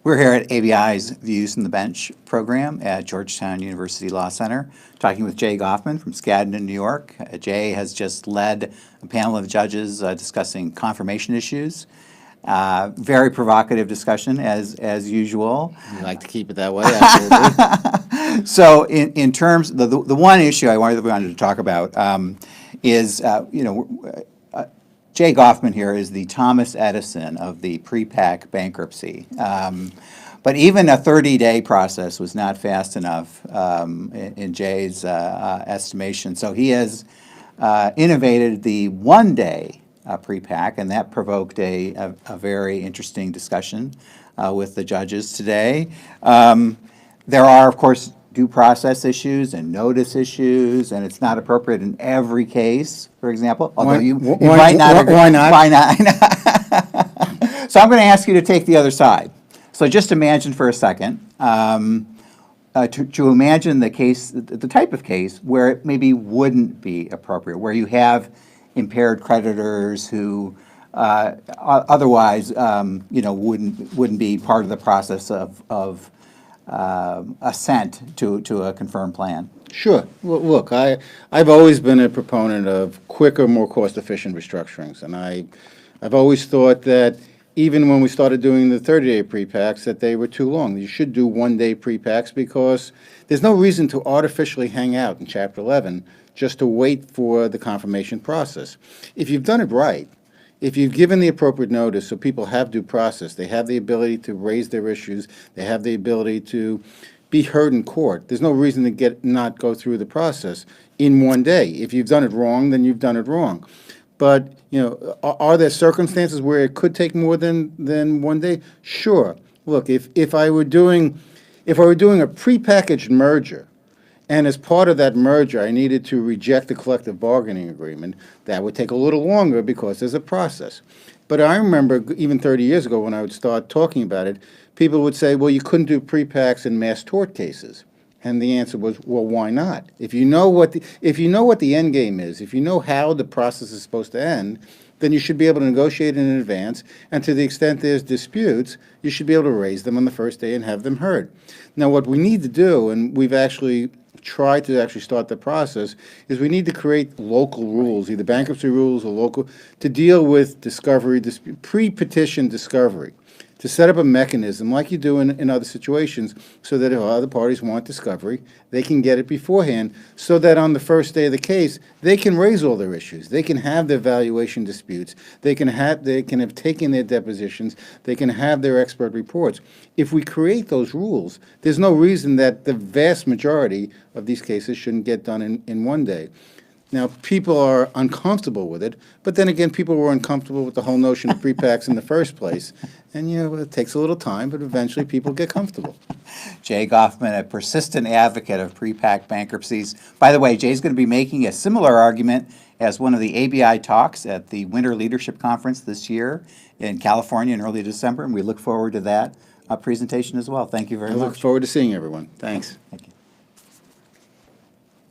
We're here at ABI's Views from the Bench program at Georgetown University Law Center, talking with Jay Goffman from Skadden in New York. Jay has just led a panel of judges discussing confirmation issues. Very provocative discussion, as usual. We like to keep it that way, absolutely. So, in terms, the one issue I wanted to talk about is, Jay Goffman here is the Thomas Edison of the pre-PAC bankruptcy. But even a 30-day process was not fast enough in Jay's estimation. So he has innovated the one-day pre-PAC, and that provoked a very interesting discussion with the judges today. There are, of course, due process issues and notice issues, and it's not appropriate in every case, for example, although you might not agree. Why not? Why not? So I'm going to ask you to take the other side. So just imagine for a second, to imagine the case, the type of case where it maybe wouldn't be appropriate, where you have impaired creditors who otherwise, wouldn't be part of the process of assent to a confirmed plan. Sure. Well, look, I've always been a proponent of quicker, more cost-efficient restructurings, and I've always thought that even when we started doing the 30-day pre-PACs, that they were too long. You should do one-day pre-PACs because there's no reason to artificially hang out in Chapter 11 just to wait for the confirmation process. If you've done it right, if you've given the appropriate notice so people have due process, they have the ability to raise their issues, they have the ability to be heard in court, there's no reason to not go through the process in one day. If you've done it wrong, then you've done it wrong. But, are there circumstances where it could take more than one day? Sure. Look, if I were doing a prepackaged merger, and as part of that merger, I needed to reject the collective bargaining agreement, that would take a little longer because there's a process. But I remember even 30 years ago when I would start talking about it, people would say, well, you couldn't do pre-PACs in mass tort cases. And the answer was, well, why not? If you know what the end game is, if you know how the process is supposed to end, then you should be able to negotiate in advance, and to the extent there's disputes, you should be able to raise them on the first day and have them heard. Now, what we need to do, and we've actually tried to start the process, is we need to create local rules, either bankruptcy rules or local, to deal with discovery, pre-petition discovery, to set up a mechanism like you do in other situations so that if other parties want discovery, they can get it beforehand so that on the first day of the case, they can raise all their issues. They can have their valuation disputes. They can have taken their depositions. They can have their expert reports. If we create those rules, there's no reason that the vast majority of these cases shouldn't get done in one day. Now, people are uncomfortable with it, but then again, people were uncomfortable with the whole notion of pre-PACs in the first place. And, it takes a little time, but eventually people get comfortable. Jay Goffman, a persistent advocate of pre-PAC bankruptcies. By the way, Jay's going to be making a similar argument as one of the ABI talks at the Winter Leadership Conference this year in California in early December, and we look forward to that presentation as well. Thank you very much. I look forward to seeing everyone. Thanks. Thank you.